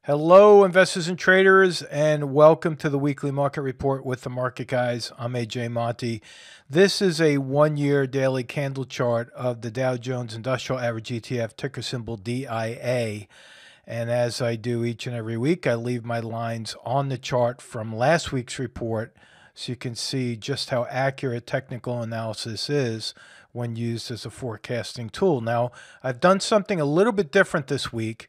Hello, investors and traders, and welcome to the weekly market report with the market guys. I'm AJ Monty. This is a one-year daily candle chart of the Dow Jones Industrial Average ETF, ticker symbol DIA. And as I do each and every week, I leave my lines on the chart from last week's report so you can see just how accurate technical analysis is when used as a forecasting tool. Now, I've done something a little bit different this week,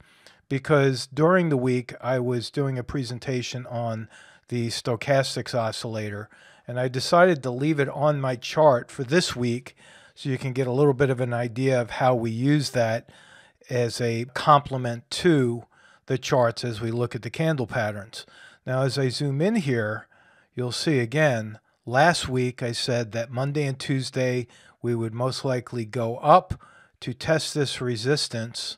because during the week I was doing a presentation on the stochastics oscillator, and I decided to leave it on my chart for this week so you can get a little bit of an idea of how we use that as a complement to the charts as we look at the candle patterns. Now, as I zoom in here, you'll see again, last week I said that Monday and Tuesday we would most likely go up to test this resistance.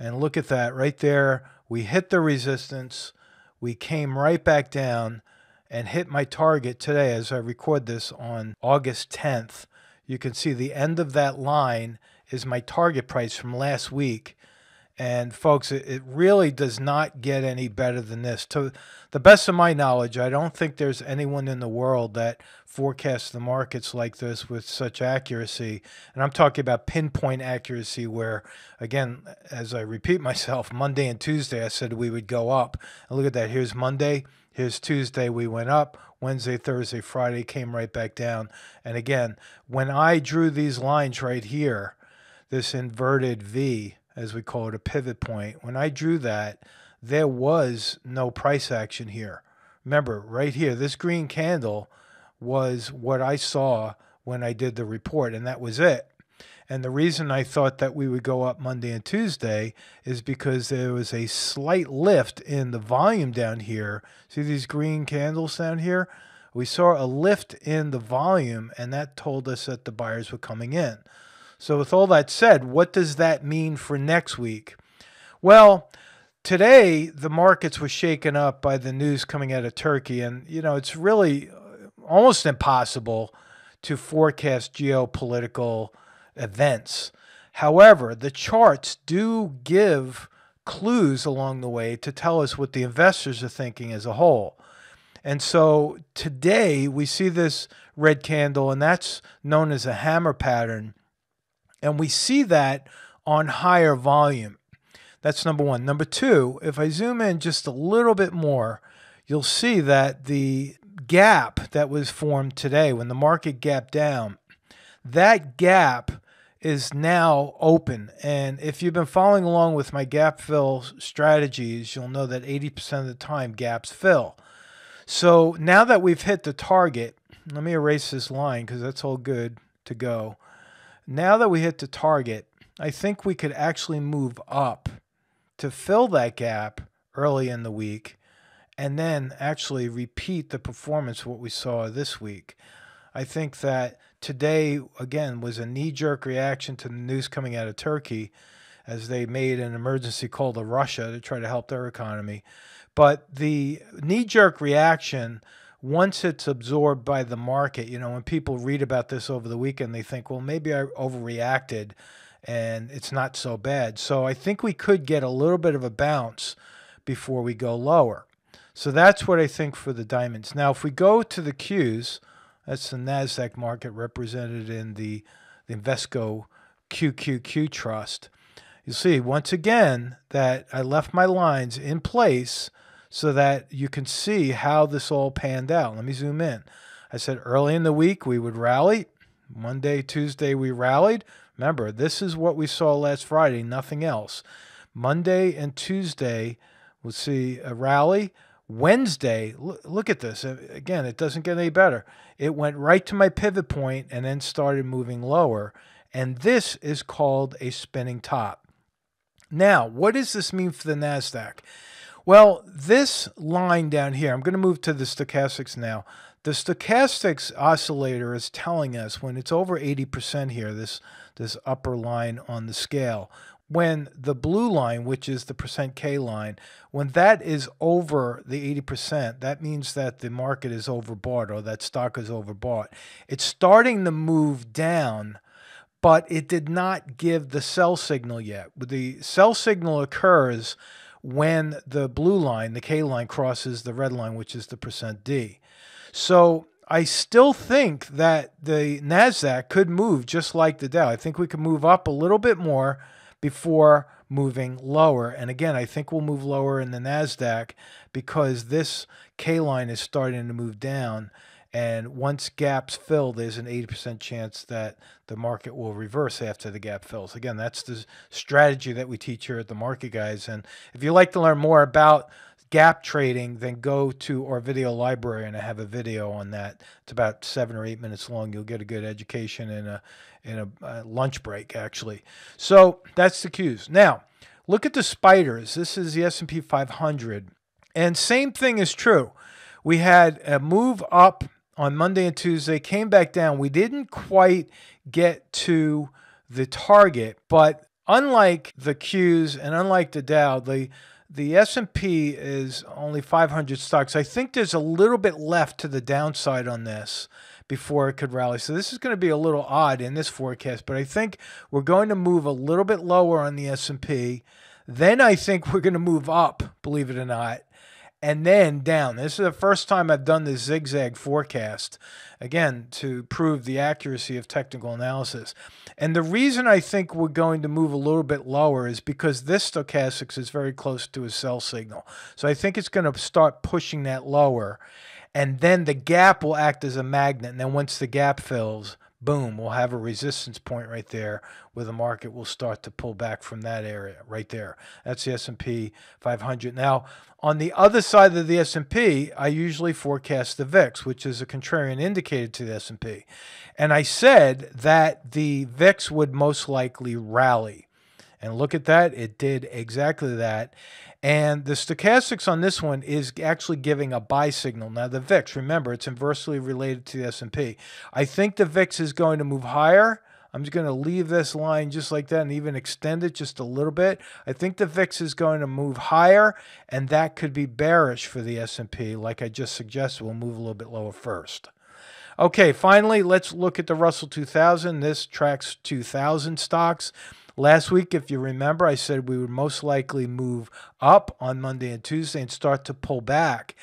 And look at that right there. We hit the resistance. We came right back down and hit my target today as I record this on August 10th. You can see the end of that line is my target price from last week. And folks, it really does not get any better than this. To the best of my knowledge, I don't think there's anyone in the world that forecasts the markets like this with such accuracy. And I'm talking about pinpoint accuracy where, again, as I repeat myself, Monday and Tuesday I said we would go up. And look at that. Here's Monday. Here's Tuesday. We went up. Wednesday, Thursday, Friday came right back down. And again, when I drew these lines right here, this inverted V, as we call it, a pivot point, when I drew that, there was no price action here. Remember, right here, this green candle was what I saw when I did the report, and that was it. And the reason I thought that we would go up Monday and Tuesday is because there was a slight lift in the volume down here. See these green candles down here? We saw a lift in the volume, and that told us that the buyers were coming in. So with all that said, what does that mean for next week? Well, today the markets were shaken up by the news coming out of Turkey. And, you know, it's really almost impossible to forecast geopolitical events. However, the charts do give clues along the way to tell us what the investors are thinking as a whole. And so today we see this red candle, and that's known as a hammer pattern. And we see that on higher volume. That's number one. Number two, if I zoom in just a little bit more, you'll see that the gap that was formed today when the market gapped down, that gap is now open. And if you've been following along with my gap fill strategies, you'll know that 80% of the time gaps fill. So now that we've hit the target, let me erase this line because that's all good to go. Now that we hit the target, I think we could actually move up to fill that gap early in the week and then actually repeat the performance of what we saw this week. I think that today, again, was a knee-jerk reaction to the news coming out of Turkey as they made an emergency call to Russia to try to help their economy. But the knee-jerk reaction, once it's absorbed by the market, you know, when people read about this over the weekend, they think, well, maybe I overreacted and it's not so bad. So I think we could get a little bit of a bounce before we go lower. So that's what I think for the diamonds. Now, if we go to the Qs, that's the Nasdaq market represented in the Invesco QQQ Trust. You'll see once again that I left my lines in place so that you can see how this all panned out. Let me zoom in. I said early in the week we would rally. Monday, Tuesday we rallied. Remember, this is what we saw last Friday, nothing else. Monday and Tuesday we'll see a rally. Wednesday, look at this. Again, it doesn't get any better. It went right to my pivot point and then started moving lower. And this is called a spinning top. Now, what does this mean for the Nasdaq? Well, this line down here, I'm going to move to the stochastics now. The stochastics oscillator is telling us when it's over 80% here, this upper line on the scale, when the blue line, which is the percent K line, when that is over the 80%, that means that the market is overbought or that stock is overbought. It's starting to move down, but it did not give the sell signal yet. The sell signal occurs when the blue line, the K line, crosses the red line, which is the percent D. So I still think that the Nasdaq could move just like the Dow. I think we could move up a little bit more before moving lower. And again, I think we'll move lower in the Nasdaq because this K line is starting to move down. And once gaps fill, there's an 80% chance that the market will reverse after the gap fills. Again, that's the strategy that we teach here at the Market Guys. And if you'd like to learn more about gap trading, then go to our video library, and I have a video on that. It's about 7 or 8 minutes long. You'll get a good education in a lunch break, actually. So that's the cues. Now, look at the spiders. This is the S&P 500. And same thing is true. We had a move up on Monday and Tuesday, came back down. We didn't quite get to the target, but unlike the Qs and unlike the Dow, the S&P is only 500 stocks. I think there's a little bit left to the downside on this before it could rally. So this is going to be a little odd in this forecast, but I think we're going to move a little bit lower on the S&P. Then I think we're going to move up, believe it or not, and then down. This is the first time I've done this zigzag forecast, again, to prove the accuracy of technical analysis. And the reason I think we're going to move a little bit lower is because this stochastics is very close to a sell signal. So I think it's going to start pushing that lower, and then the gap will act as a magnet. And then once the gap fills, boom, we'll have a resistance point right there where the market will start to pull back from that area right there. That's the S&P 500. Now, on the other side of the S&P, I usually forecast the VIX, which is a contrarian indicator to the S&P. And I said that the VIX would most likely rally. And look at that. It did exactly that. And the stochastics on this one is actually giving a buy signal. Now, the VIX, remember, it's inversely related to the S&P. I think the VIX is going to move higher. I'm just going to leave this line just like that and even extend it just a little bit. I think the VIX is going to move higher, and that could be bearish for the S&P. Like I just suggested, we'll move a little bit lower first. Okay, finally, let's look at the Russell 2000. This tracks 2,000 stocks. Last week, if you remember, I said we would most likely move up on Monday and Tuesday and start to pull back.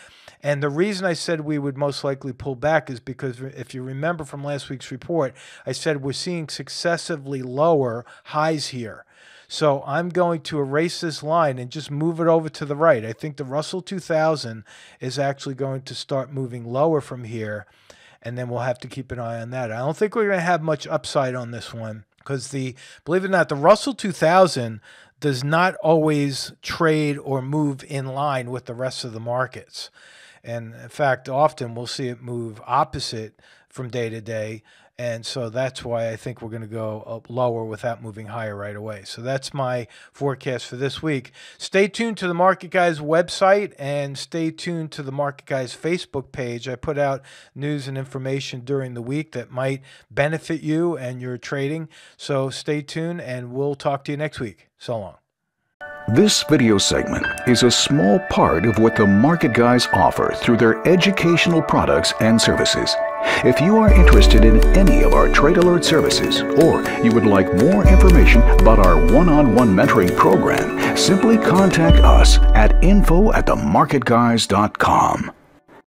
And the reason I said we would most likely pull back is because if you remember from last week's report, I said we're seeing successively lower highs here. So I'm going to erase this line and just move it over to the right. I think the Russell 2000 is actually going to start moving lower from here, and then we'll have to keep an eye on that. I don't think we're going to have much upside on this one because believe it or not, the Russell 2000 does not always trade or move in line with the rest of the markets. And in fact, often we'll see it move opposite from day to day. And so that's why I think we're going to go up lower without moving higher right away. So that's my forecast for this week. Stay tuned to the Market Guys website and stay tuned to the Market Guys Facebook page. I put out news and information during the week that might benefit you and your trading. So stay tuned, and we'll talk to you next week. So long. This video segment is a small part of what the Market Guys offer through their educational products and services. If you are interested in any of our Trade Alert services, or you would like more information about our one-on-one mentoring program, simply contact us at info@themarketguys.com.